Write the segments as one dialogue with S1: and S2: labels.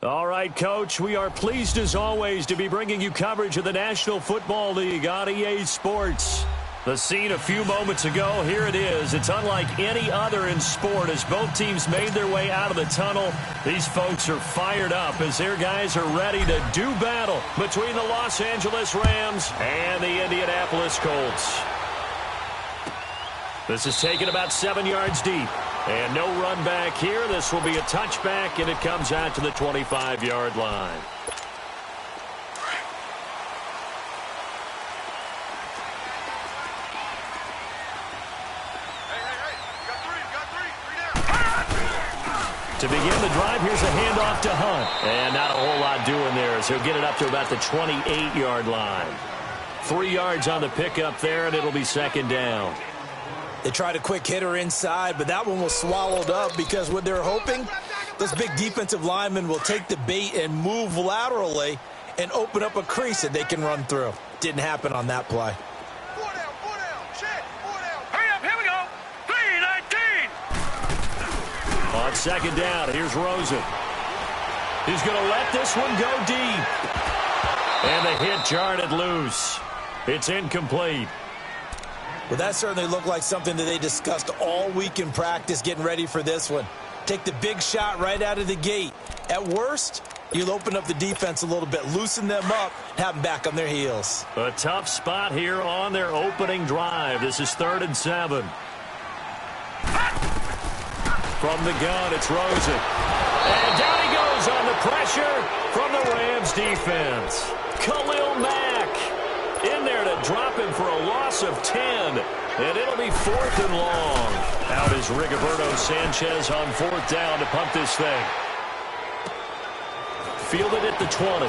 S1: All right, Coach, we are pleased as always to be bringing you coverage of the National Football League on EA Sports. The scene a few moments ago, here it is. It's unlike any other in sport as both teams made their way out of the tunnel. These folks are fired up as their guys are ready to do battle between the Los Angeles Rams and the Indianapolis Colts. This is taken about 7 yards deep. And no run back here. This will be a touchback, and it comes out to the 25-yard line. To begin the drive, here's a handoff to Hunt. And not a whole lot doing there as he'll get it up to about the 28-yard line. 3 yards on the pickup there, and it'll be second down.
S2: They tried a quick hitter inside, but that one was swallowed up because what they're hoping, this big defensive lineman will take the bait and move laterally and open up a crease that they can run through. Didn't happen on that play.
S3: Four down, check, 4 down. Hurry up, here we go. 3-19.
S1: On second down, here's Rosen. He's going to let this one go deep. And the hit jarred it loose. It's incomplete.
S2: Well, that certainly looked like something that they discussed all week in practice getting ready for this one. Take the big shot right out of the gate. At worst, you'll open up the defense a little bit, loosen them up, have them back on their heels.
S1: A tough spot here on their opening drive. This is 3rd and 7. From the gun, it's Rosen. And down he goes on the pressure from the Rams defense. Khalil Mack in there to drop him for a loss of 10. And it'll be 4th and long. Out is Rigoberto Sanchez on 4th down to punt this thing. Fielded at the 20.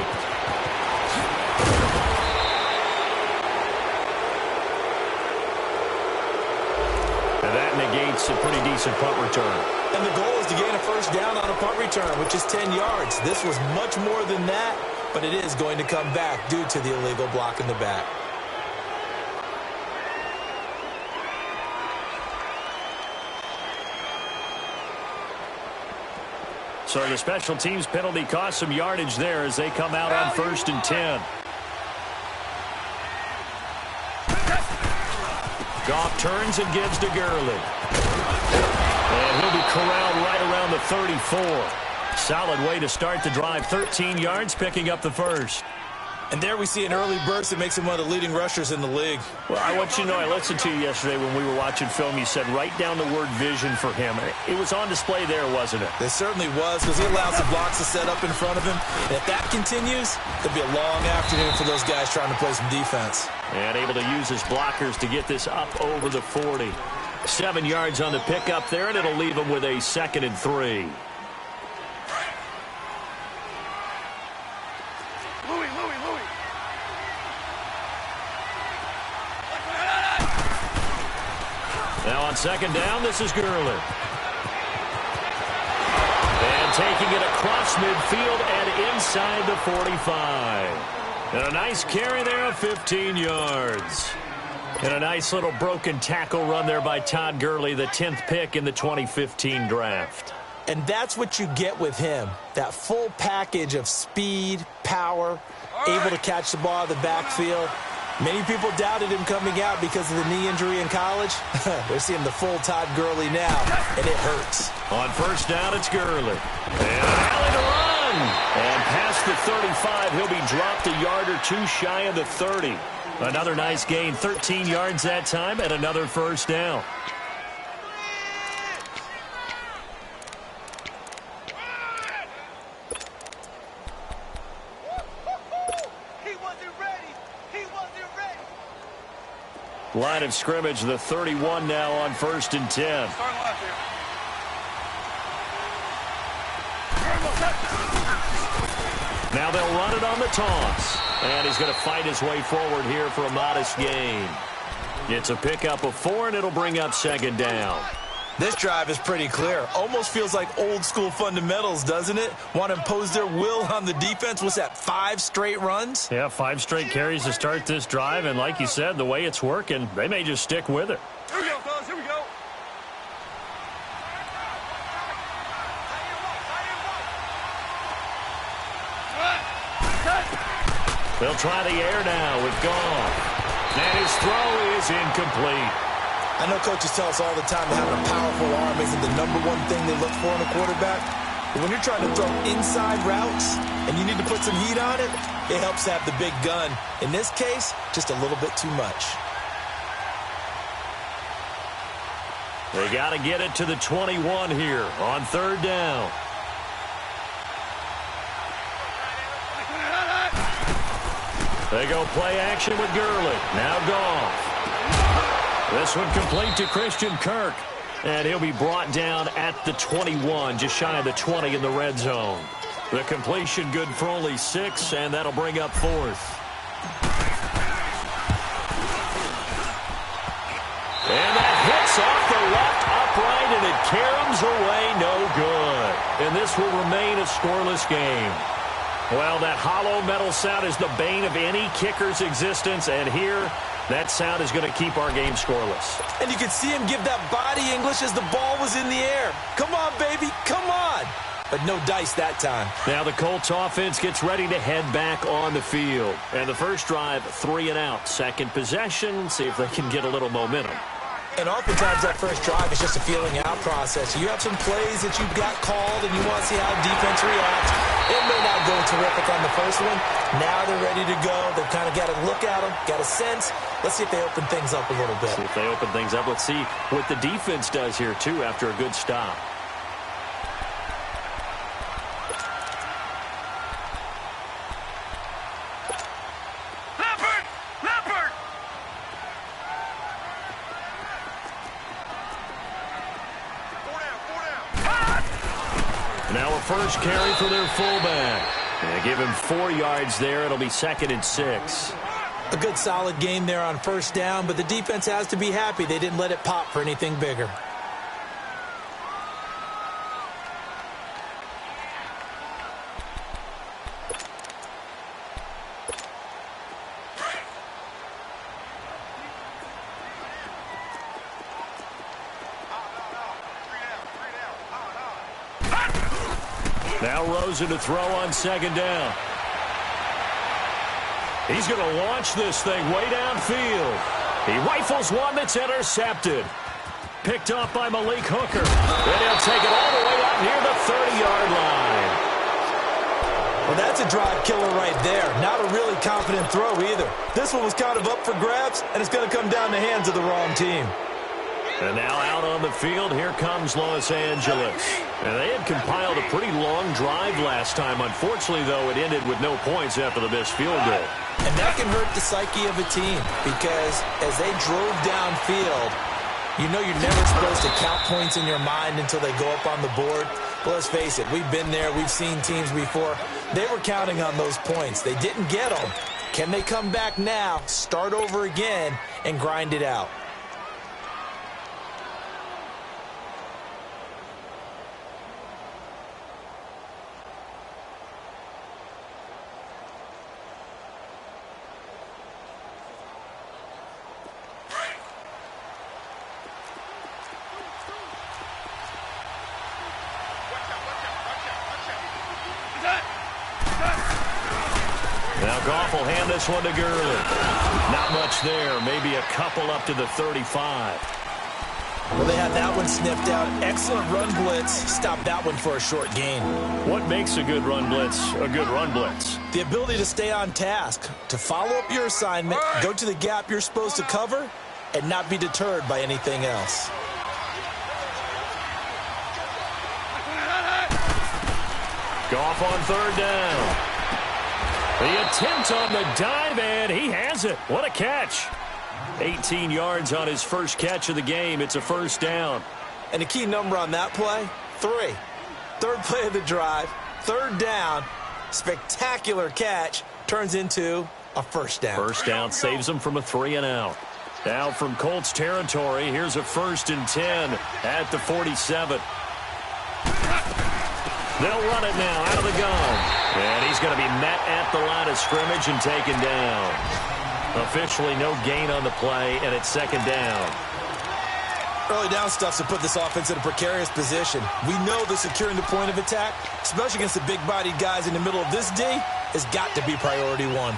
S1: And that negates a pretty decent punt return.
S2: And the goal is to gain a first down on a punt return, which is 10 yards. This was much more than that, but it is going to come back due to the illegal block in the back.
S1: So the special teams penalty cost some yardage there as they come out on 1st and 10. Goff turns and gives to Gurley. And he'll be corralled right around the 34. Solid way to start the drive. 13 yards, picking up the first.
S2: And there we see an early burst that makes him one of the leading rushers in the league.
S1: Well, I want you to know, I listened to you yesterday when we were watching film. You said write down the word vision for him. It was on display there, wasn't it?
S2: It certainly was, because he allows the blocks to set up in front of him. And if that continues, it'll be a long afternoon for those guys trying to play some defense.
S1: And able to use his blockers to get this up over the 40. 7 yards on the pickup there, and it'll leave him with a 2nd and 3. Now on 2nd down, this is Gurley. And taking it across midfield and inside the 45. And a nice carry there of 15 yards. And a nice little broken tackle run there by Todd Gurley, the 10th pick in the 2015 draft.
S2: And that's what you get with him, that full package of speed, power, able to catch the ball out of the backfield. Many people doubted him coming out because of the knee injury in college. They're seeing the full Todd Gurley now, and it hurts.
S1: On 1st down, it's Gurley. And an alley to run. And past the 35, he'll be dropped a yard or two shy of the 30. Another nice gain, 13 yards that time, and another 1st down. Line of scrimmage, the 31 now on 1st and 10. Now they'll run it on the toss. And he's going to fight his way forward here for a modest gain. It's a pickup of 4, and it'll bring up 2nd down.
S2: This drive is pretty clear. Almost feels like old school fundamentals, doesn't it? Want to impose their will on the defense. What's that, 5 straight runs?
S1: Yeah, 5 straight carries to start this drive. And like you said, the way it's working, they may just stick with it.
S3: Here we go, fellas. Here we go.
S1: They'll try the air now with Goff. And his throw is incomplete.
S2: I know coaches tell us all the time that having a powerful arm isn't the #1 thing they look for in a quarterback. But when you're trying to throw inside routes and you need to put some heat on it, it helps to have the big gun. In this case, just a little bit too much.
S1: They got to get it to the 21 here on 3rd down. They go play action with Gurley. Now Goff. This one complete to Christian Kirk. And he'll be brought down at the 21, just shy of the 20 in the red zone. The completion good for only 6, and that'll bring up 4th. And that hits off the left upright, and it caroms away no good. And this will remain a scoreless game. Well, that hollow metal sound is the bane of any kicker's existence, and here, that sound is going to keep our game scoreless.
S2: And you could see him give that body English as the ball was in the air. Come on, baby, come on. But no dice that time.
S1: Now the Colts offense gets ready to head back on the field. And the first drive, 3 and out. Second possession, see if they can get a little momentum.
S2: And oftentimes that first drive is just a feeling out process. You have some plays that you've got called and you want to see how defense reacts. It may not go terrific on the first one. Now they're ready to go. They've kind of got to look at them, got a sense. Let's see if they open things up a little bit.
S1: See if they open things up. Let's see what the defense does here, too, after a good stop. Now a first carry for their fullback. And give him 4 yards there. It'll be 2nd and 6.
S2: A good solid game there on first down, but the defense has to be happy they didn't let it pop for anything bigger.
S1: Now Rosen to throw on 2nd down. He's going to launch this thing way downfield. He rifles one that's intercepted. Picked off by Malik Hooker. And he'll take it all the way out near the 30-yard line.
S2: Well, that's a drive killer right there. Not a really confident throw either. This one was kind of up for grabs, and it's going to come down the hands of the wrong team.
S1: And now out on the field, here comes Los Angeles. And they had compiled a pretty long drive last time. Unfortunately, though, it ended with no points after the missed field goal.
S2: And that can hurt the psyche of a team because as they drove downfield, you know you're never supposed to count points in your mind until they go up on the board. But let's face it, we've been there. We've seen teams before. They were counting on those points. They didn't get them. Can they come back now, start over again, and grind it out?
S1: Now Goff will hand this one to Gurley. Not much there. Maybe a couple up to the 35.
S2: Well, they had that one sniffed out. Excellent run blitz. Stopped that one for a short gain.
S1: What makes a good run blitz a good run blitz?
S2: The ability to stay on task, to follow up your assignment, go to the gap you're supposed to cover, and not be deterred by anything else.
S1: Goff on 3rd down. The attempt on the dive, and he has it. What a catch. 18 yards on his first catch of the game. It's a 1st down.
S2: And the key number on that play, 3. 3rd play of the drive, 3rd down, spectacular catch, turns into a 1st down.
S1: 1st down saves him from a 3 and out. Now from Colts territory, here's a 1st and 10 at the 47. They'll run it now out of the gun. And he's going to be met at the line of scrimmage and taken down. Officially no gain on the play, and it's 2nd down.
S2: Early down stuff to put this offense in a precarious position. We know that securing the point of attack, especially against the big-bodied guys in the middle of this D, has got to be priority 1.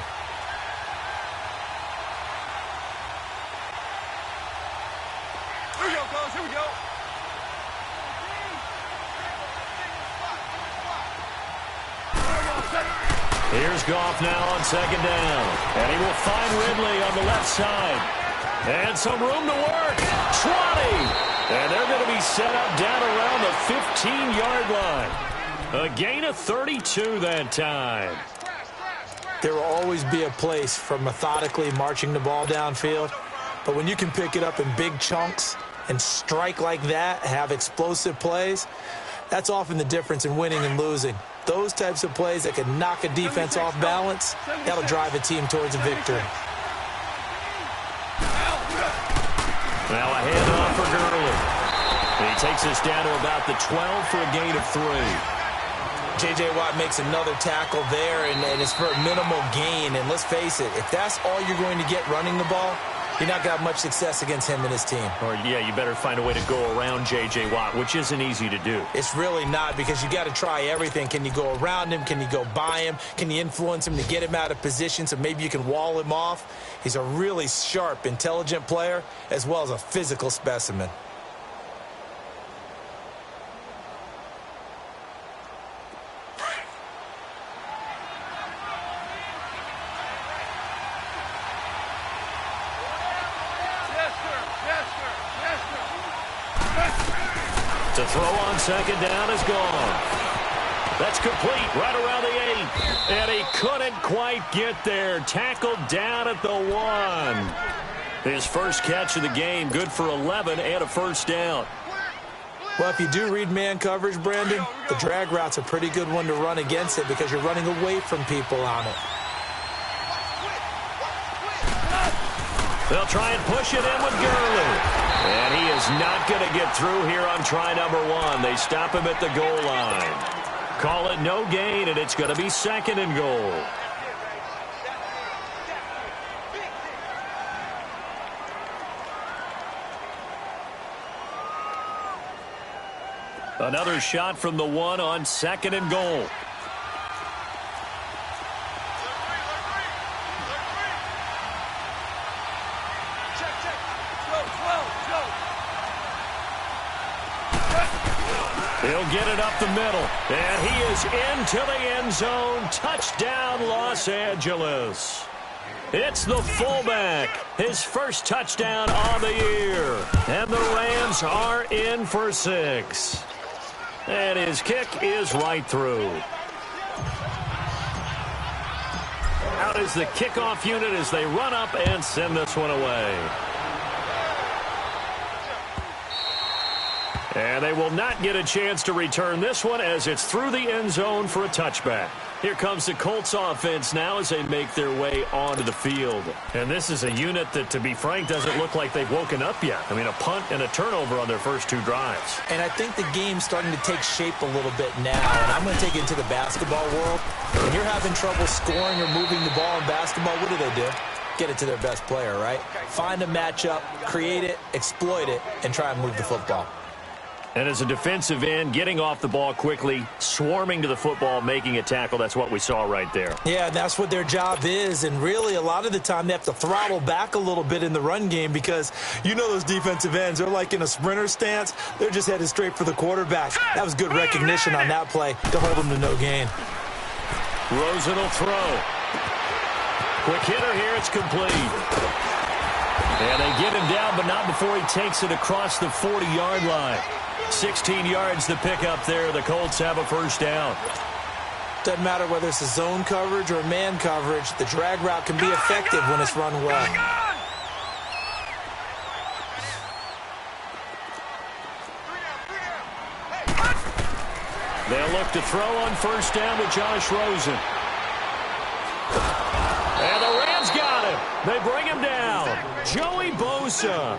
S1: Here's Goff now on second down. And he will find Ridley on the left side. And some room to work. 20. And they're going to be set up down around the 15-yard line. A gain of 32 that time.
S2: There will always be a place for methodically marching the ball downfield. But when you can pick it up in big chunks and strike like that, have explosive plays, that's often the difference in winning and losing. Those types of plays that can knock a defense off balance, that'll drive a team towards a victory.
S1: Now a handoff for Gurley. He takes us down to about the 12 for a gain of 3.
S2: J.J. Watt makes another tackle there, and it's for a minimal gain. And let's face it, if that's all you're going to get running the ball, you're not going to have much success against him and his team.
S1: Or, yeah, you better find a way to go around J.J. Watt, which isn't easy to do.
S2: It's really not, because you got to try everything. Can you go around him? Can you go by him? Can you influence him to get him out of position so maybe you can wall him off? He's a really sharp, intelligent player, as well as a physical specimen.
S1: To throw on second down is gone. That's complete right around the 8. And he couldn't quite get there. Tackled down at the 1. His first catch of the game, good for 11 and a first down.
S2: Well, if you do read man coverage, Brandon, the drag route's a pretty good one to run against it because you're running away from people on it.
S1: They'll try and push it in with Gurley. And he is not going to get through here on try number 1. They stop him at the goal line. Call it no gain, and it's going to be second and goal. Another shot from the 1 on second and goal. He'll get it up the middle, and he is into the end zone. Touchdown, Los Angeles. It's the fullback, his first touchdown on the year, and the Rams are in for 6. And his kick is right through. Out is the kickoff unit as they run up and send this one away. And they will not get a chance to return this one as it's through the end zone for a touchback. Here comes the Colts offense now as they make their way onto the field. And this is a unit that, to be frank, doesn't look like they've woken up yet. I mean, a punt and a turnover on their first 2 drives.
S2: And I think the game's starting to take shape a little bit now. And I'm going to take it into the basketball world. When you're having trouble scoring or moving the ball in basketball, what do? Get it to their best player, right? Find a matchup, create it, exploit it, and try and move the football.
S1: And as a defensive end, getting off the ball quickly, swarming to the football, making a tackle, that's what we saw right there.
S2: Yeah, that's what their job is. And really, a lot of the time, they have to throttle back a little bit in the run game because you know those defensive ends, they're like in a sprinter stance. They're just headed straight for the quarterback. That was good recognition on that play to hold them to no gain.
S1: Rosen will throw. Quick hitter here, it's complete. And they get him down, but not before he takes it across the 40-yard line. 16 yards to pick up there. The Colts have a first down.
S2: Doesn't matter whether it's a zone coverage or man coverage. The drag route can be effective when it's run well.
S1: They'll look to throw on first down with Josh Rosen. And the Rams got him. They bring him down. Joey Bosa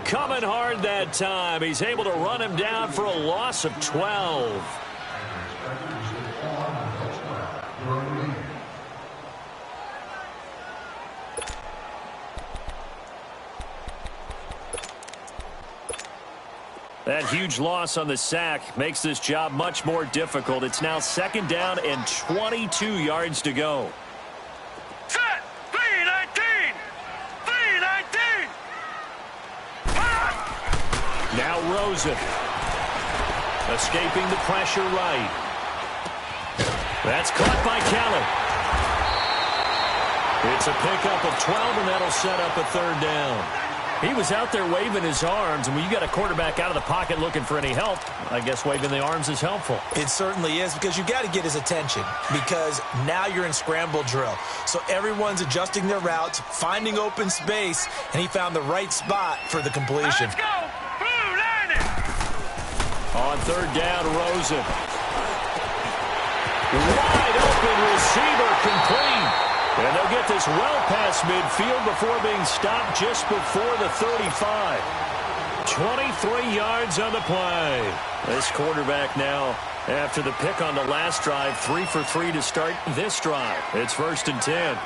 S1: coming hard that time. He's able to run him down for a loss of 12. That huge loss on the sack makes this job much more difficult. It's now second down and 22 yards to go.
S3: Set! 3-19! 3-19!
S1: Now Rosen. Escaping the pressure right. That's caught by Kelly. It's a pickup of 12, and that'll set up a third down. He was out there waving his arms, and when you got a quarterback out of the pocket looking for any help, I guess waving the arms is helpful.
S2: It certainly is, because you got to get his attention, because now you're in scramble drill. So everyone's adjusting their routes, finding open space, and he found the right spot for the completion.
S3: Let's go. Blue, line it.
S1: On third down, Rosen. Wide open receiver, complete. And they'll get this well past midfield before being stopped just before the 35. 23 yards on the play. This quarterback now, after the pick on the last drive, 3 for 3 to start this drive. It's 1st and 10.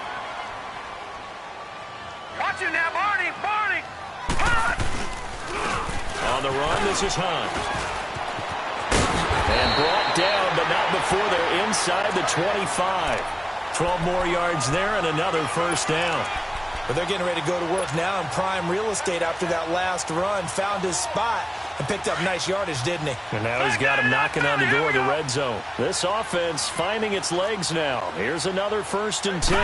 S3: Watch it now, Barney. Barney. Hunt.
S1: On the run, this is Hunt. And brought down, but not before they're inside the 25. 12 more yards there and another first down.
S2: But they're getting ready to go to work now in prime real estate after that last run. Found his spot and picked up nice yardage, didn't he?
S1: And now he's got him knocking on the door of the red zone. This offense finding its legs now. Here's another 1st and 10.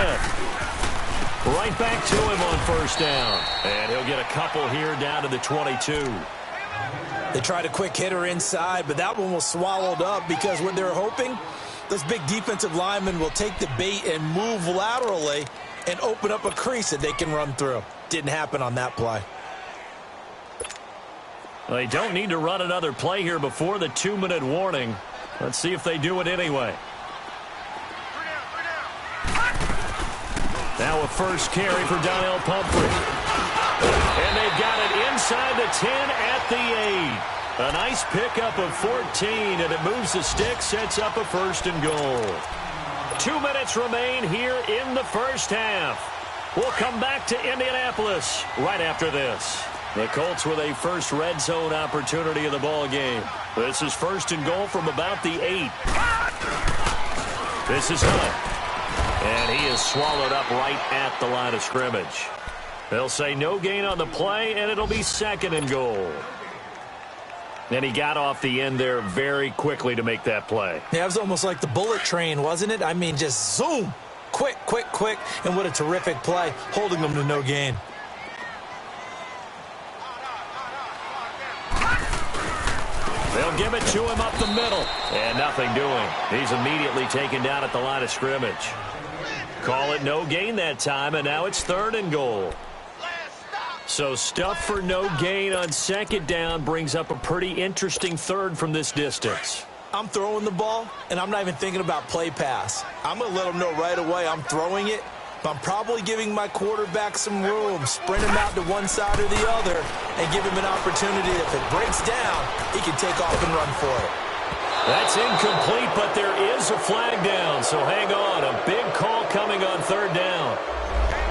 S1: Right back to him on first down. And he'll get a couple here down to the 22.
S2: They tried a quick hitter inside, but that one was swallowed up because what they're hoping, those big defensive linemen will take the bait and move laterally and open up a crease that they can run through. Didn't happen on that play.
S1: Well, they don't need to run another play here before the 2-minute warning. Let's see if they do it anyway. Now a first carry for Donnell Pumphrey. And they've got it inside the 10 at the 8. A nice pickup of 14, and it moves the stick, sets up a 1st and goal. 2 minutes remain here in the first half. We'll come back to Indianapolis right after this. The Colts with a first red zone opportunity of the ball game. This is 1st and goal from about the 8. This is Hunt. And he is swallowed up right at the line of scrimmage. They'll say no gain on the play, and it'll be 2nd and goal. And he got off the end there very quickly to make that play.
S2: Yeah, it was almost like the bullet train, wasn't it? I mean, just zoom. Quick, quick, quick. And what a terrific play, holding them to no gain.
S1: They'll give it to him up the middle. And nothing doing. He's immediately taken down at the line of scrimmage. Call it no gain that time, and now it's 3rd and goal. So stuff for no gain on 2nd down brings up a pretty interesting 3rd from this distance.
S2: I'm throwing the ball, and I'm not even thinking about play pass. I'm going to let them know right away I'm throwing it, but I'm probably giving my quarterback some room, sprint him out to one side or the other, and give him an opportunity that if it breaks down, he can take off and run for it.
S1: That's incomplete, but there is a flag down, so hang on. A big call coming on 3rd down.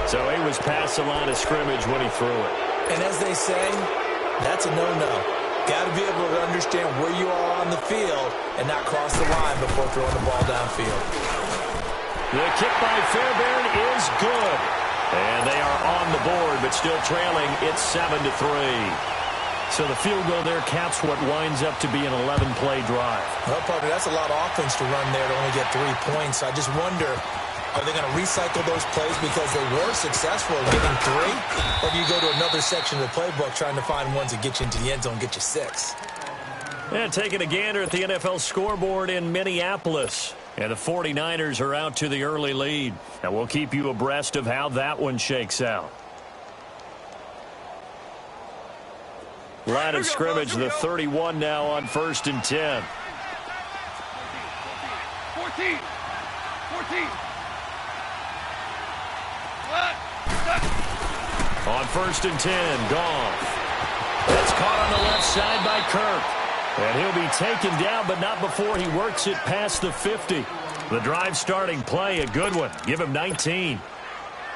S1: So he was past the line of scrimmage when he threw it.
S2: And as they say, that's a no-no. Got to be able to understand where you are on the field and not cross the line before throwing the ball downfield.
S1: The kick by Fairbairn is good. And they are on the board, but still trailing. It's 7-3. So the field goal there caps what winds up to be an 11-play drive.
S2: Well, partner, that's a lot of offense to run there to only get 3 points. I just wonder, are they going to recycle those plays because they were successful in getting 3? Or do you go to another section of the playbook trying to find ones that get you into the end zone and get you 6?
S1: And taking a gander at the NFL scoreboard in Minneapolis. And the 49ers are out to the early lead. And we'll keep you abreast of how that one shakes out. Line of scrimmage, the 31 now on 1st and 10.
S3: 14. 14.
S1: On 1st and 10, Goff. That's caught on the left side by Kirk. And he'll be taken down, but not before he works it past the 50. The drive starting play, a good one. Give him 19.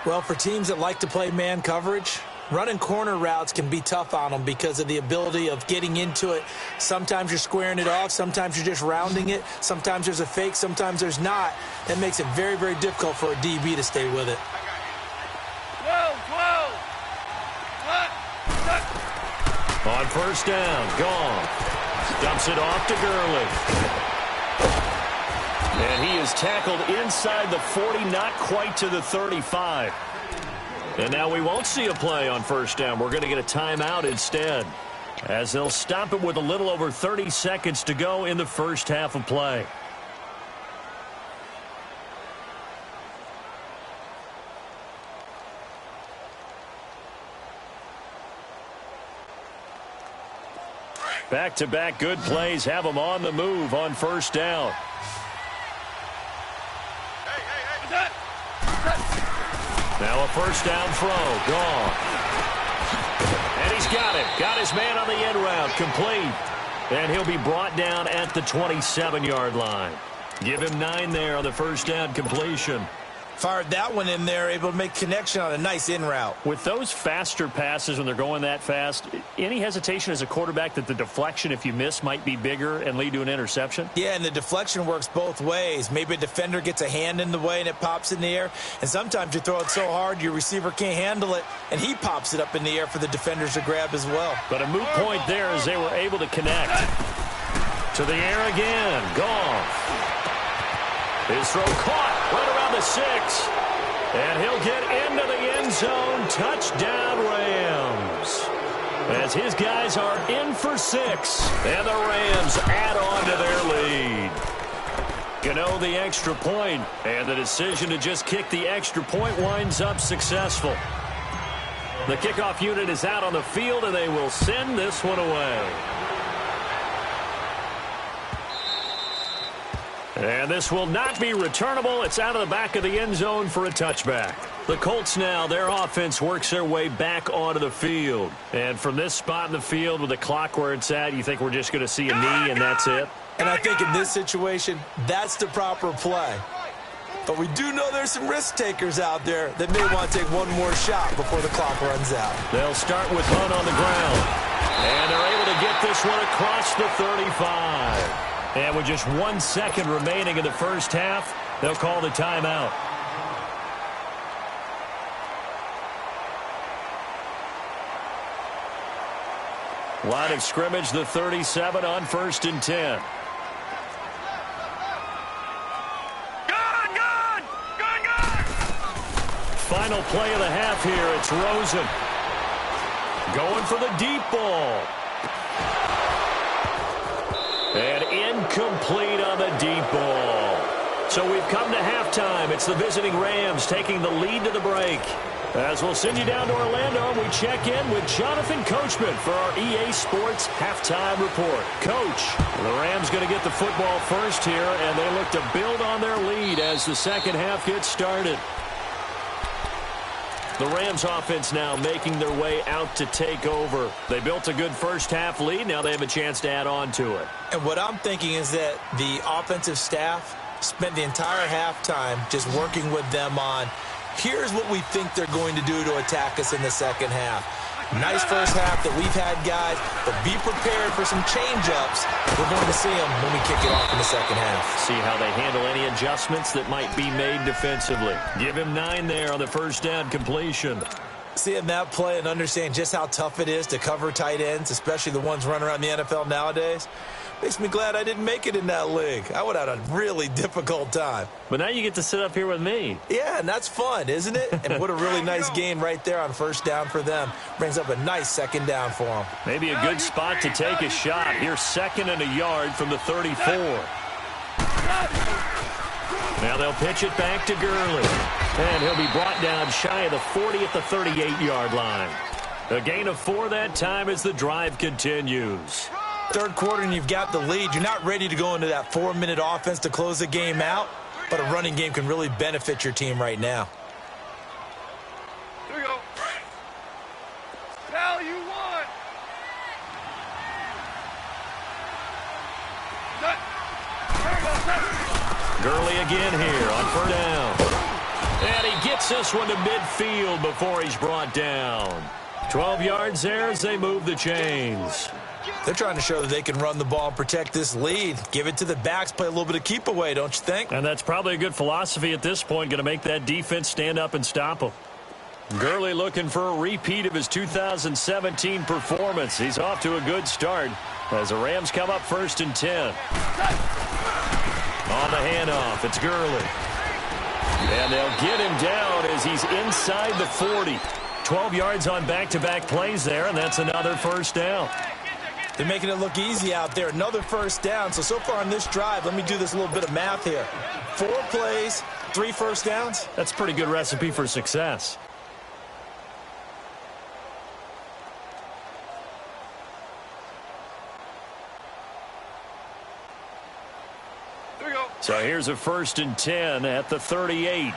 S2: Well, for teams that like to play man coverage, running corner routes can be tough on them because of the ability of getting into it. Sometimes you're squaring it off. Sometimes you're just rounding it. Sometimes there's a fake. Sometimes there's not. That makes it very, very difficult for a DB to stay with it.
S1: On 1st down, Goff dumps it off to Gurley. And he is tackled inside the 40, not quite to the 35. And now we won't see a play on first down. We're going to get a timeout instead, as they'll stop it with a little over 30 seconds to go in the first half of play. Back-to-back good plays have them on the move on first down. Now a first down throw, gone. And he's got it. Got his man on the end route, complete. And he'll be brought down at the 27-yard line. Give him 9 there on the first down completion.
S2: Fired that one in there, able to make connection on a nice in route.
S1: With those faster passes when they're going that fast, any hesitation as a quarterback that the deflection, if you miss, might be bigger and lead to an interception?
S2: Yeah, and the deflection works both ways. Maybe a defender gets a hand in the way and it pops in the air. And sometimes you throw it so hard your receiver can't handle it, and he pops it up in the air for the defenders to grab as well.
S1: But a moot point there as they were able to connect. To the air again. Goff. His throw caught right around the 6. And he'll get into the end zone. Touchdown, Rams. As his guys are in for 6. And the Rams add on to their lead. Gano the extra point. And the decision to just kick the extra point winds up successful. The kickoff unit is out on the field, and they will send this one away. And this will not be returnable. It's out of the back of the end zone for a touchback. The Colts now, their offense works their way back onto the field. And from this spot in the field with the clock where it's at, you think we're just going to see a knee and that's it?
S2: And I think in this situation, that's the proper play. But we do know there's some risk takers out there that may want to take one more shot before the clock runs out.
S1: They'll start with Hunt on the ground. And they're able to get this one across the 35. And with just 1 second remaining in the first half, they'll call the timeout. Line of scrimmage, the 37 on 1st and 10. Final play of the half here. It's Rosen. Going for the deep ball. And incomplete on the deep ball. So we've come to halftime. It's the visiting Rams taking the lead to the break. As we'll send you down to Orlando, we check in with Jonathan Coachman for our EA Sports Halftime Report. Coach, the Rams going to get the football first here, and they look to build on their lead as the second half gets started. The Rams offense now making their way out to take over. They built a good first half lead. Now they have a chance to add on to it.
S2: And what I'm thinking is that the offensive staff spent the entire halftime just working with them on, here's what we think they're going to do to attack us in the second half. Nice first half that we've had, guys, but be prepared for some change-ups. We're going to see them when we kick it off in the second half.
S1: See how they handle any adjustments that might be made defensively. Give him 9 there on the first down completion.
S2: Seeing that play and understanding just how tough it is to cover tight ends, especially the ones running around the NFL nowadays, makes me glad I didn't make it in that league. I would have had a really difficult time.
S1: But now you get to sit up here with me.
S2: Yeah, and that's fun, isn't it? And what a really nice gain right there on first down for them. Brings up a nice second down for them.
S1: Maybe a good spot to take a shot. Here's 2nd and a yard from the 34. Now they'll pitch it back to Gurley. And he'll be brought down shy of the 40 at the 38-yard line. A gain of 4 that time as the drive continues.
S2: Third quarter and you've got the lead. You're not ready to go into that 4-minute offense to close the game out, but a running game can really benefit your team right now.
S3: Here we go. Tell you what.
S1: Gurley again here on 3rd down. And he gets this one to midfield before he's brought down. 12 yards there as they move the chains.
S2: They're trying to show that they can run the ball and protect this lead. Give it to the backs, play a little bit of keep away, don't you think?
S1: And that's probably a good philosophy at this point, going to make that defense stand up and stop them. Gurley looking for a repeat of his 2017 performance. He's off to a good start as the Rams come up 1st and 10. On the handoff, it's Gurley. And they'll get him down as he's inside the 40. 12 yards on back-to-back plays there, and that's another first down.
S2: They're making it look easy out there. Another first down. So far on this drive, let me do this little bit of math here. 4 plays, 3 first downs.
S1: That's a pretty good recipe for success.
S3: Here we go.
S1: So here's a 1st and 10 at the 38.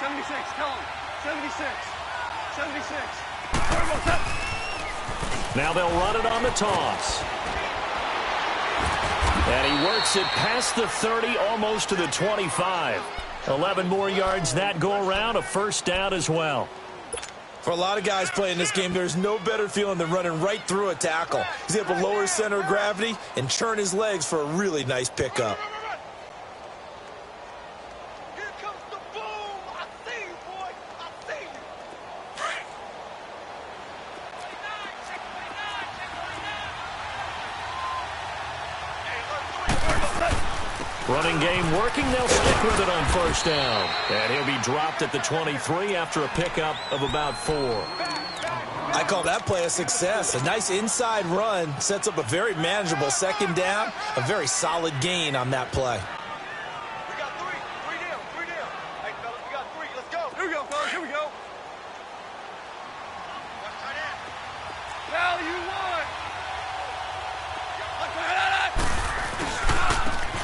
S3: 76, tell him. 76. 76.
S1: Now they'll run it on the toss. And he works it past the 30, almost to the 25. 11 more yards that go around, a first down as well.
S2: For a lot of guys playing this game, there's no better feeling than running right through a tackle. He's able to lower his center of gravity and churn his legs for a really nice pickup.
S3: Here comes the boom. I see you, boy. I see you.
S1: Running game working. They'll stick with it on first down. And he'll be dropped at the 23 after a pickup of about 4.
S2: I call that play a success. A nice inside run sets up a very manageable second down. A very solid gain on that play.
S3: We got 3. 3 down. 3 down. Hey, fellas, we got 3. Let's go. Here we go, fellas. Here we go. Value 1.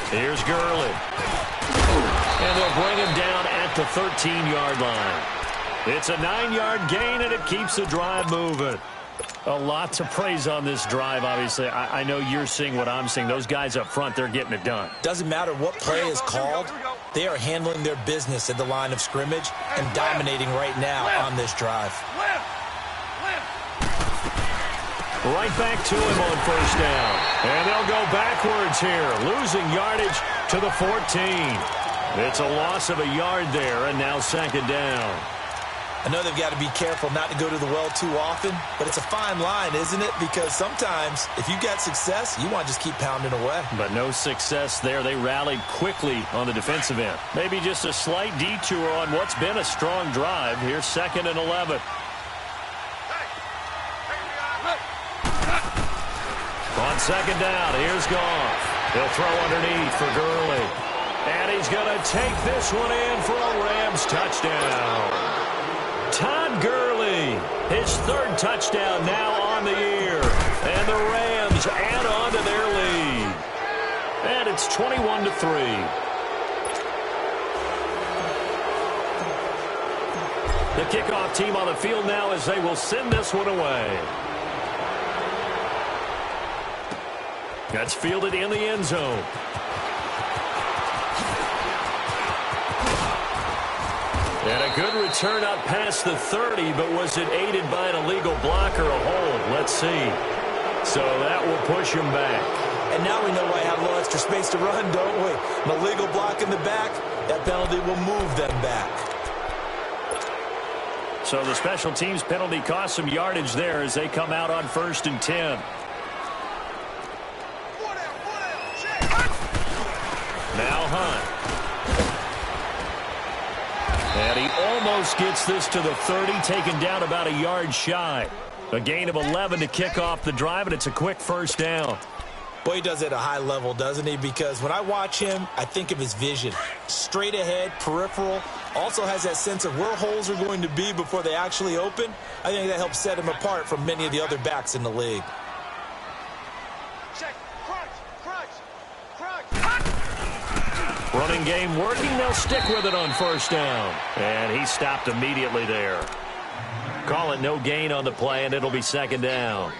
S1: Here's Gurley. And they'll bring him down at the 13-yard line. It's a 9-yard gain, and it keeps the drive moving. A lot to praise on this drive, obviously. I know you're seeing what I'm seeing. Those guys up front, they're getting it done.
S2: Doesn't matter what play is called. They are handling their business at the line of scrimmage and dominating right now on this drive.
S1: Right back to him on first down. And they'll go backwards here, losing yardage to the 14. It's a loss of a yard there, and now second down.
S2: I know they've got to be careful not to go to the well too often, but it's a fine line, isn't it? Because sometimes, if you got success, you want to just keep pounding away.
S1: But no success there. They rallied quickly on the defensive end. Maybe just a slight detour on what's been a strong drive. Here's 2nd and 11. On second down, here's Goff. He'll throw underneath for Gurley. And he's going to take this one in for a Rams touchdown. Todd Gurley, his 3rd touchdown now on the year. And the Rams add on to their lead. And it's 21-3. The kickoff team on the field now as they will send this one away. That's fielded in the end zone. And a good return up past the 30, but was it aided by an illegal block or a hold? Let's see. So that will push him back.
S2: And now we know why I have a little extra space to run, don't we? An illegal block in the back, that penalty will move them back.
S1: So the special teams penalty cost some yardage there as they come out on 1st and 10. Now Hunt. And he almost gets this to the 30, taken down about a yard shy. A gain of 11 to kick off the drive, and it's a quick first down.
S2: Boy, he does it at a high level, doesn't he? Because when I watch him, I think of his vision. Straight ahead, peripheral. Also has that sense of where holes are going to be before they actually open. I think that helps set him apart from many of the other backs in the league.
S3: Check. Crunch.
S1: Running game working. They'll stick with it on first down. And he stopped immediately there. Call it no gain on the play, and it'll be second down.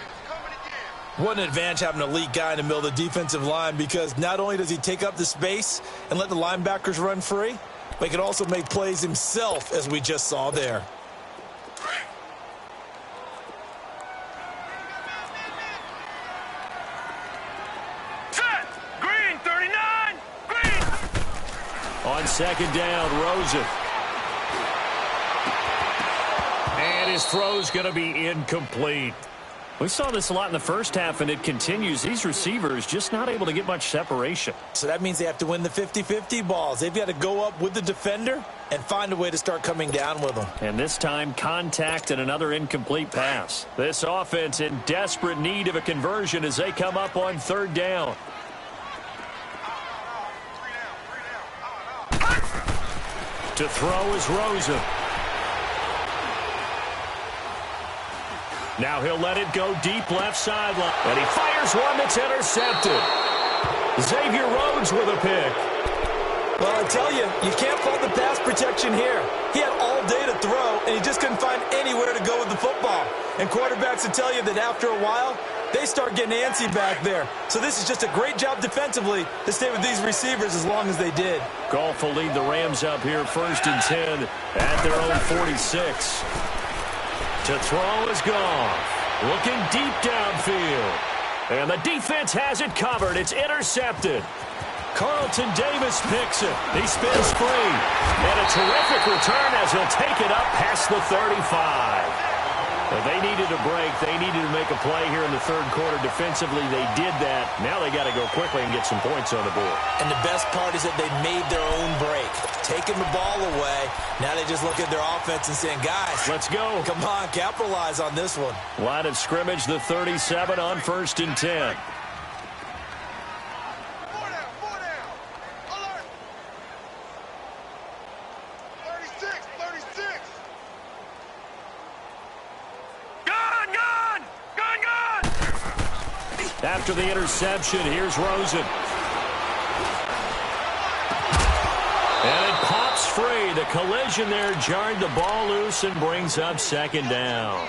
S2: What an advantage having an elite guy in the middle of the defensive line, because not only does he take up the space and let the linebackers run free, but he can also make plays himself, as we just saw there.
S3: Set. Green, 39. Green.
S1: On second down, Rosen. And his throw's going to be incomplete. We saw this a lot in the first half, and it continues. These receivers just not able to get much separation.
S2: So that means they have to win the 50-50 balls. They've got to go up with the defender and find a way to start coming down with them.
S1: And this time, contact and another incomplete pass. This offense in desperate need of a conversion as they come up on third down. To throw is Rosen. Now he'll let it go deep left sideline. And he fires one that's intercepted. Xavier Rhodes with a pick.
S2: Well, I tell you, you can't fault the pass protection here. He had all day to throw, and he just couldn't find anywhere to go with the football. And quarterbacks will tell you that after a while, they start getting antsy back there. So this is just a great job defensively to stay with these receivers as long as they did.
S1: Goff will lead the Rams up here 1st and 10 at their own 46. To throw is Goff. Looking deep downfield. And the defense has it covered. It's intercepted. Carlton Davis picks it. He spins free. And a terrific return as he'll take it up past the 35. But they needed a break. They needed to make a play here in the third quarter. Defensively, they did that. Now they got to go quickly and get some points on the board. And the best part is that they made their own break. Taking the ball away. Now they just look at their offense and saying, guys, let's go. Come on, capitalize on this one. Line of scrimmage, the 37 on 1st and 10. After the interception, here's Rosen. And it pops free. The collision there jarred the ball loose and brings up 2nd down.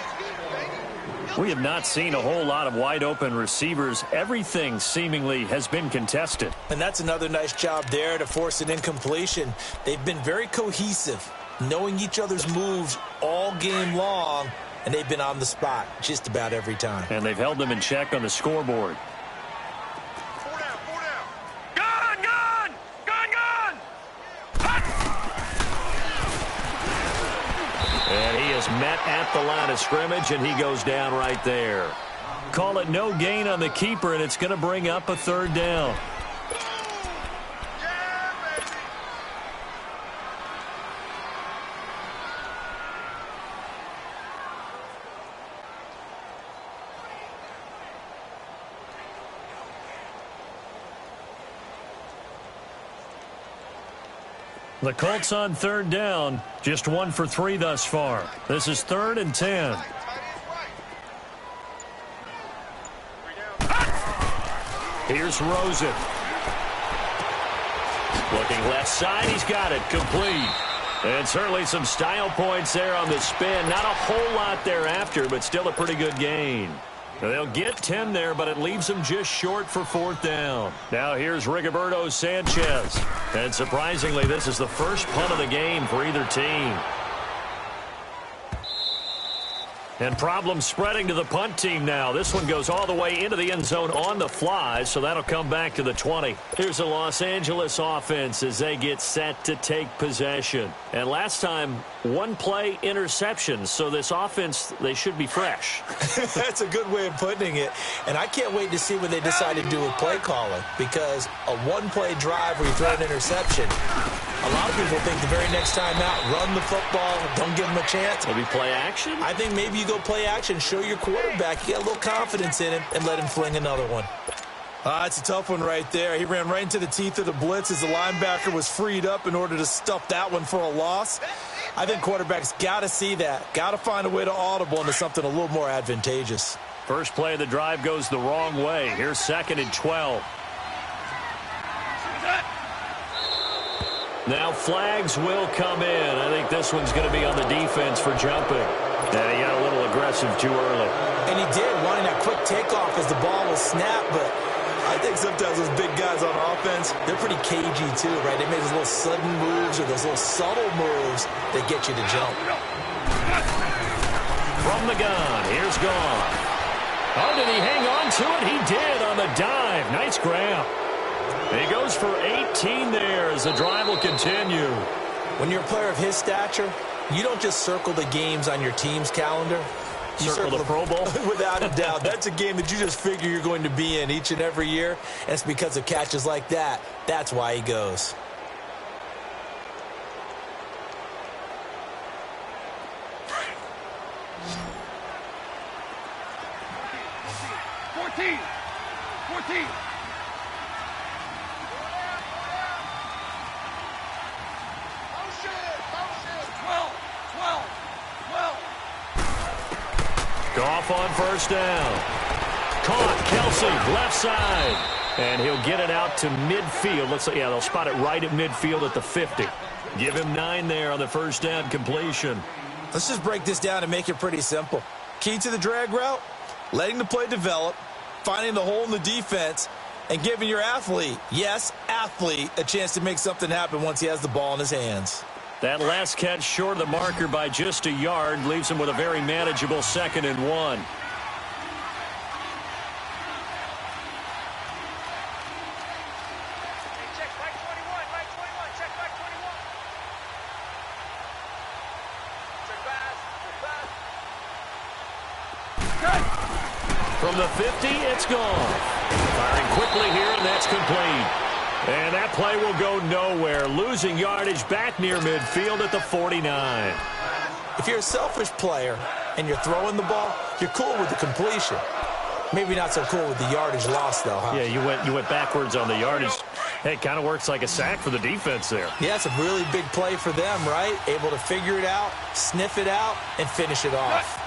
S1: We have not seen a whole lot of wide-open receivers. Everything seemingly has been contested. And that's another nice job there to force an incompletion. They've been very cohesive, knowing each other's moves all game long. And they've been on the spot just about every time. And they've held them in check on the scoreboard. And he is met at the line of scrimmage, and he goes down right there. Call it no gain on the keeper, and it's going to bring up a 3rd down. The Colts on 3rd down, just 1 for 3 thus far. This is 3rd and 10. Here's Rosen. Looking left side, he's got it, complete. And certainly some style points there on the spin. Not a whole lot thereafter, but still a pretty good gain. They'll get 10 there, but it leaves them just short for 4th down. Now here's Rigoberto Sanchez. And surprisingly, this is the first punt of the game for either team. And problems spreading to the punt team now. This one goes all the way into the end zone on the fly, so that'll come back to the 20. Here's the Los Angeles offense as they get set to take possession. And last time, 1-play interception, so this offense, they should be fresh.
S2: That's a good way of putting it. And I can't wait to see what they decide to do with play calling, because a 1-play drive where you throw an interception, a lot of people think the very next time out, run the football, don't give them a chance.
S1: Maybe play action?
S2: I think maybe you go play action, show your quarterback, you get a little confidence in him, and let him fling another one. That's a tough one right there. He ran right into the teeth of the blitz as the linebacker was freed up in order to stuff that one for a loss. I think quarterbacks got to see that, got to find a way to audible into something a little more advantageous.
S1: First play of the drive goes the wrong way. Here's 2nd and 12. Now flags will come in. I think this one's going to be on the defense for jumping. And he got a little aggressive too early.
S2: And he did, wanting that quick takeoff as the ball was snapped. But I think sometimes those big guys on offense, they're pretty cagey too, right? They make those little sudden moves or those little subtle moves that get you to jump.
S1: From the gun, here's Goff. Oh, did he hang on to it? He did on the dive. Nice grab. And he goes for 18 there as the drive will continue.
S2: When you're a player of his stature, you don't just circle the games on your team's calendar.
S1: Circle the Pro Bowl?
S2: Without a doubt. That's a game that you just figure you're going to be in each and every year, and it's because of catches like that. That's why he goes.
S1: Goff on first down. Caught. Kelsey, left side. And he'll get it out to midfield. They'll spot it right at midfield at the 50. Give him 9 there on the first down completion.
S2: Let's just break this down and make it pretty simple. Key to the drag route, letting the play develop, finding the hole in the defense, and giving your athlete, yes, athlete, a chance to make something happen once he has the ball in his hands.
S1: That last catch short of the marker by just a yard leaves him with a very manageable 2nd and 1. From the 50, it's gone. Firing quickly here, and that's complete. And that play will go nowhere, losing yardage back near midfield at the 49.
S2: If you're a selfish player and you're throwing the ball, you're cool with the completion. Maybe not so cool with the yardage loss, though, huh?
S1: Yeah, you went backwards on the yardage. Hey, it kind of works like a sack for the defense there.
S2: Yeah, it's a really big play for them, right? Able to figure it out, sniff it out, and finish it off.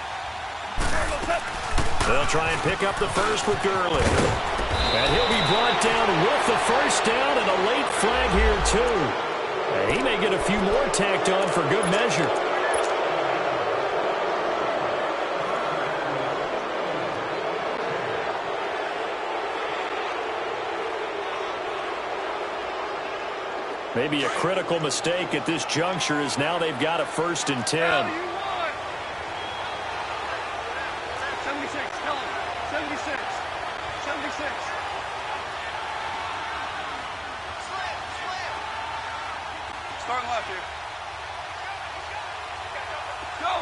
S1: They'll try and pick up the first with Gurley. And he'll be brought down with the first down and a late flag here, too. And he may get a few more tacked on for good measure. Maybe a critical mistake at this juncture is now they've got a 1st and 10.
S3: Starting left here. Go!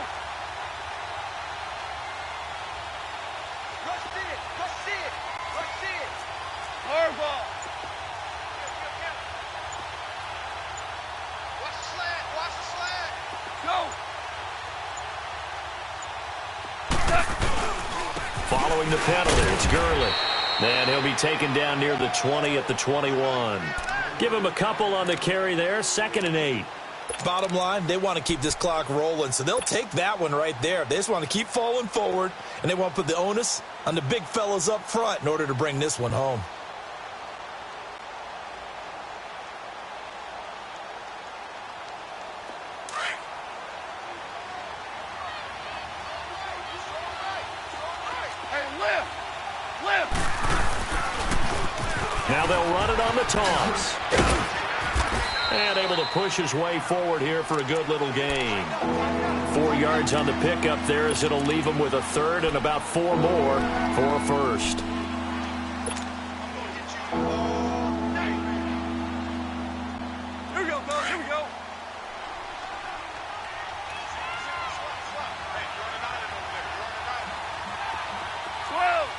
S3: Rush it! Rush it! Rush it! Hard ball! Watch the slant! Watch the slant! Go!
S1: Following the penalty, it's Gurley. And he'll be taken down near the 20 at the 21. Give him a couple on the carry there, 2nd and 8.
S2: Bottom line, they want to keep this clock rolling, so they'll take that one right there. They just want to keep falling forward, and they want to put the onus on the big fellas up front in order to bring this one home.
S1: Now they'll run it on the toss. And able to push his way forward here for a good little gain. 4 yards on the pickup there as it'll leave him with a 3rd and about 4 more for a 1st.
S3: Here we go, fellas. Here we go. Hey, run it out over there. Run it out. 12.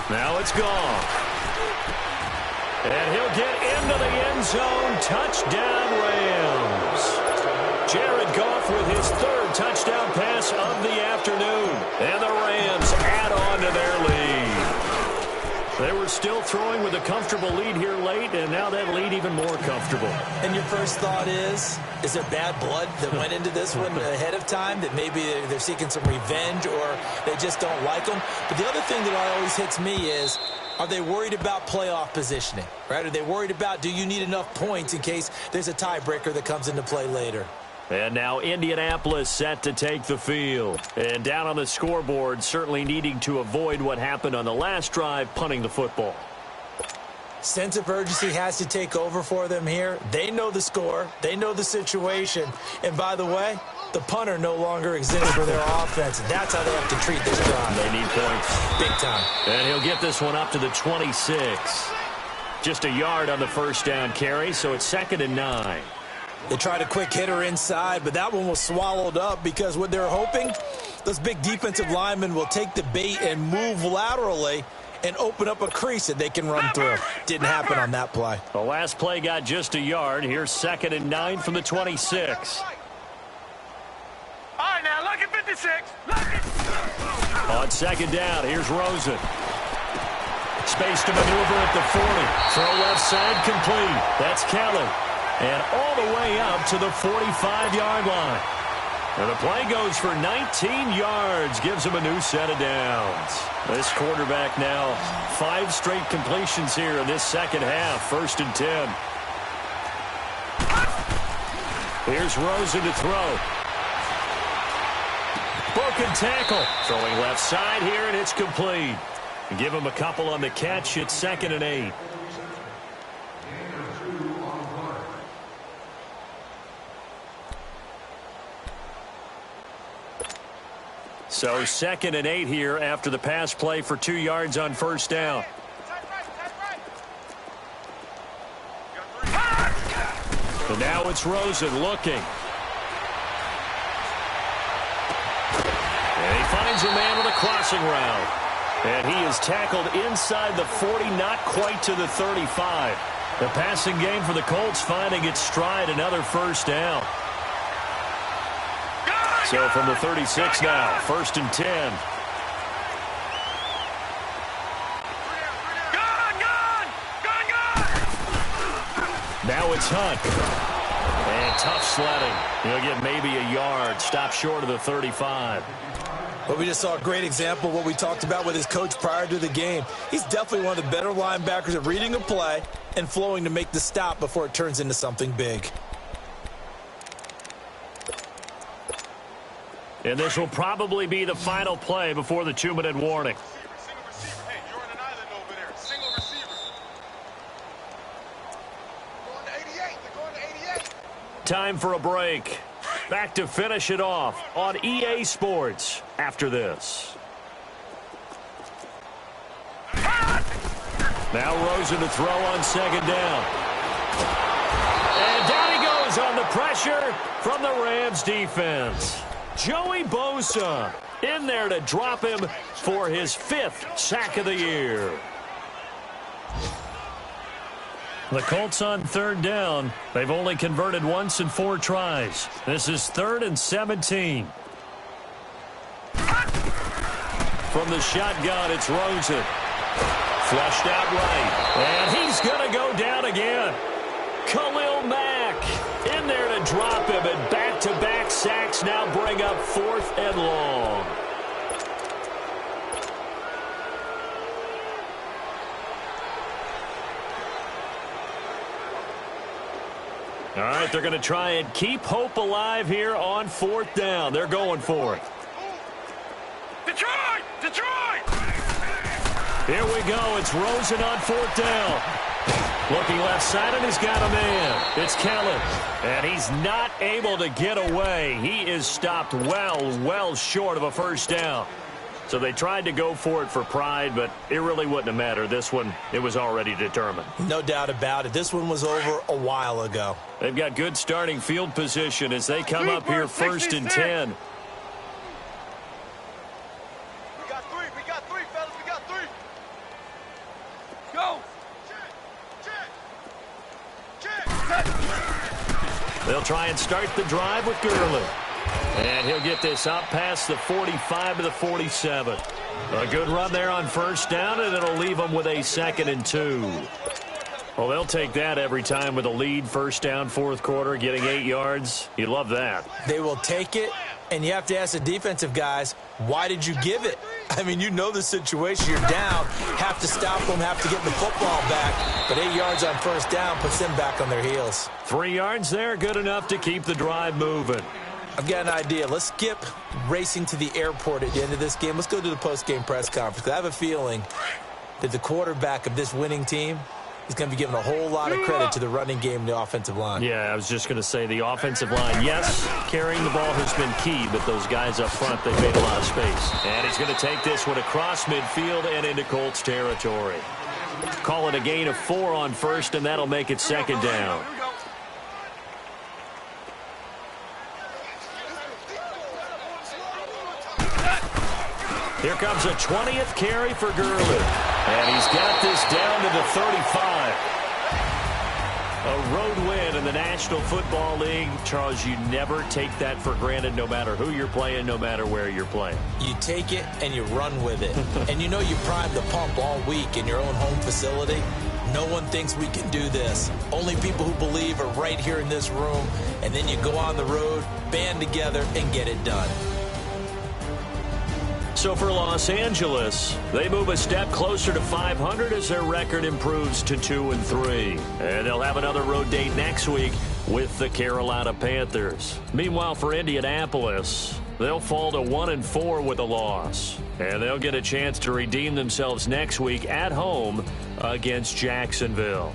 S3: 30.
S1: Now it's gone. And he'll get into the end zone. Touchdown, Rams. Jared Goff with his 3rd touchdown pass of the afternoon. And the Rams add on to their lead. They were still throwing with a comfortable lead here late, and now that lead even more comfortable.
S2: And your first thought is there bad blood that went into this one ahead of time, that maybe they're seeking some revenge or they just don't like them? But the other thing that always hits me is, are they worried about playoff positioning, right? Are they worried about, do you need enough points in case there's a tiebreaker that comes into play later?
S1: And now Indianapolis set to take the field. And down on the scoreboard, certainly needing to avoid what happened on the last drive, punting the football.
S2: Sense of urgency has to take over for them here. They know the score. They know the situation. And by the way, the punter no longer exists for their offense. That's how they have to treat this drive.
S1: They need points.
S2: Big time.
S1: And he'll get this one up to the 26. Just a yard on the first down carry, so it's 2nd and 9.
S2: They tried a quick hitter inside, but that one was swallowed up because what they're hoping, those big defensive linemen will take the bait and move laterally and open up a crease that they can run through. Didn't happen on that play.
S1: The last play got just a yard. Here's 2nd and 9 from the 26.
S3: All right, now, look at 56. Look at...
S1: On 2nd down, here's Rosen. Space to maneuver at the 40. Throw left side complete. That's Kelly. And all the way up to the 45-yard line. And the play goes for 19 yards. Gives him a new set of downs. This quarterback now 5 straight completions here in this second half. 1st and 10. Here's Rosen to throw. Broken tackle. Throwing left side here, and it's complete. Give him a couple on the catch. It's 2nd and 8. So 2nd and 8 here after the pass play for 2 yards on 1st down. And now it's Rosen looking. And he finds a man with a crossing route. And he is tackled inside the 40, not quite to the 35. The passing game for the Colts finding its stride, another 1st down. So from the 36 now, 1st and 10. Now it's Hunt. And tough sledding. He'll get maybe a yard. Stop short of the 35.
S2: Well, we just saw a great example of what we talked about with his coach prior to the game. He's definitely one of the better linebackers at reading a play and flowing to make the stop before it turns into something big.
S1: And this will probably be the final play before the 2-minute warning.
S3: Single receiver. Hey, you're on an island over there. Single receiver. Going to 88. They're going to 88.
S1: Time for a break. Back to finish it off on EA Sports after this. Now Rosen to throw on 2nd down. And down he goes on the pressure from the Rams defense. Joey Bosa in there to drop him for his 5th sack of the year. The Colts on 3rd down. They've only converted once in 4 tries. This is 3rd and 17. From the shotgun, it's Rosen. Flushed out right. And he's going to go down again. Khalil Mack in there to drop him, and back-to-back sacks now bring up 4th and long. All right, they're going to try and keep hope alive here on 4th down. They're going for it.
S3: Detroit! Detroit!
S1: Here we go. It's Rosen on 4th down. Looking left side, and he's got a man. It's Kelly. And he's not able to get away. He is stopped well short of a 1st down. So they tried to go for it for pride, but it really wouldn't have mattered. This one, it was already determined.
S2: No doubt about it. This one was over a while ago.
S1: They've got good starting field position as they come up here 1st and 10.
S3: We got 3. We got 3, fellas. We got 3. Go!
S1: They'll try and start the drive with Gurley. And he'll get this up past the 45 to the 47. A good run there on 1st down, and it'll leave them with a 2nd and 2. Well, they'll take that every time with a lead. 1st down, 4th quarter, getting 8 yards. You love that.
S2: They will take it, and you have to ask the defensive guys, why did you give it? I mean, you know the situation. You're down, have to stop them, have to get the football back. But 8 yards on 1st down puts them back on their heels.
S1: 3 yards there, good enough to keep the drive moving.
S2: I've got an idea. Let's skip racing to the airport at the end of this game. Let's go to the post-game press conference. I have a feeling that the quarterback of this winning team is going to be given a whole lot of credit to the running game and the offensive line.
S1: Yeah, I was just going to say the offensive line, yes, carrying the ball has been key, but those guys up front, they've made a lot of space. And he's going to take this one across midfield and into Colts territory. Call it a gain of 4 on 1st, and that'll make it 2nd down. Here comes a 20th carry for Gurley. And he's got this down to the 35. A road win in the National Football League. Charles, you never take that for granted no matter who you're playing, no matter where you're playing.
S2: You take it and you run with it. And you know you primed the pump all week in your own home facility. No one thinks we can do this. Only people who believe are right here in this room. And then you go on the road, band together, and get it done.
S1: So for Los Angeles, they move a step closer to 500 as their record improves to 2-3. And they'll have another road date next week with the Carolina Panthers. Meanwhile, for Indianapolis, they'll fall to 1-4 with a loss. And they'll get a chance to redeem themselves next week at home against Jacksonville.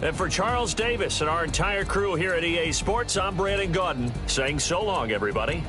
S1: And for Charles Davis and our entire crew here at EA Sports, I'm Brandon Gaudin saying so long, everybody.